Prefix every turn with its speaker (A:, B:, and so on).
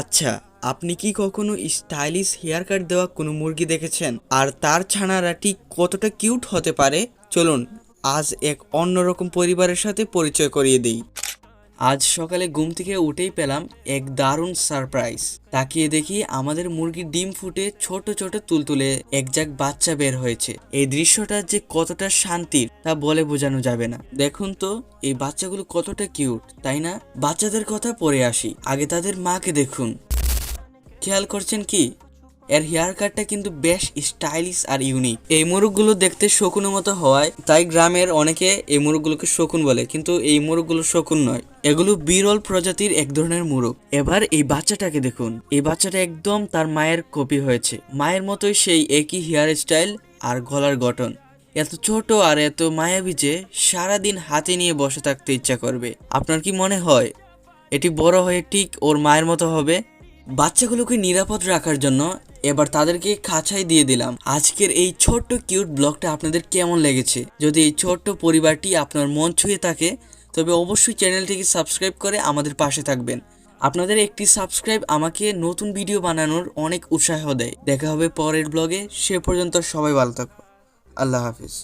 A: আচ্ছা, আপনি কি কখনো স্টাইলিশ হেয়ার কাট দেওয়া কোনো মুরগি দেখেছেন? আর তার ছানারা ঠিক কতটা কিউট হতে পারে? চলুন আজ এক অন্যরকম পরিবারের সাথে পরিচয় করিয়ে দিই। আজ সকালে ঘুম থেকে উঠেই পেলাম এক দারুণ সারপ্রাইজ। তাকিয়ে দেখি আমাদের মুরগির ডিম ফুটে ছোট ছোট তুলতুলে একজাক বাচ্চা বের হয়েছে। এই দৃশ্যটা যে কতটা শান্তির তা বলে বোঝানো যাবে না। দেখুন তো এই বাচ্চাগুলো কতটা কিউট, তাই না? বাচ্চাদের কথা পরে আসি, আগে তাদের মাকে দেখুন। খেয়াল করছেন কি, এর হেয়ার কাটটা কিন্তু বেশ স্টাইলিশ আর ইউনিক। এই মোরগগুলো দেখতে শকুনের মতো হওয়ায় তাই গ্রামের অনেকে এই মোরগগুলোকে শকুন বলে, কিন্তু এই মোরগগুলো শকুন নয়, এগুলো বিরল প্রজাতির এক ধরনের মোরগ। এবার এই বাচ্চাটাকে দেখুন, এই বাচ্চাটা একদম তার মায়ের কপি হয়েছে। মায়ের মতোই সেই একই হেয়ার স্টাইল আর গলার গঠন। এত ছোট আর এত মায়াবী যে সারাদিন হাতে নিয়ে বসে থাকতে ইচ্ছা করবে। আপনার কি মনে হয় এটি বড় হয়ে ঠিক ওর মায়ের মতো হবে? বাচ্চাগুলোকে নিরাপদ রাখার জন্য এবার তাদেরকে খাঁচায় দিয়ে দিলাম। আজকের এই ছোট্ট কিউট ব্লগটা আপনাদের কেমন লেগেছে? যদি এই ছোট্ট পরিবারটি আপনার মন ছুঁয়ে থাকে তবে অবশ্যই চ্যানেলটিকে সাবস্ক্রাইব করে আমাদের পাশে থাকবেন। আপনাদের একটি সাবস্ক্রাইব আমাকে নতুন ভিডিও বানানোর অনেক উৎসাহ দেয়। দেখা হবে পরের ব্লগে, সে পর্যন্ত সবাই ভালো থাকো। আল্লাহ হাফিজ।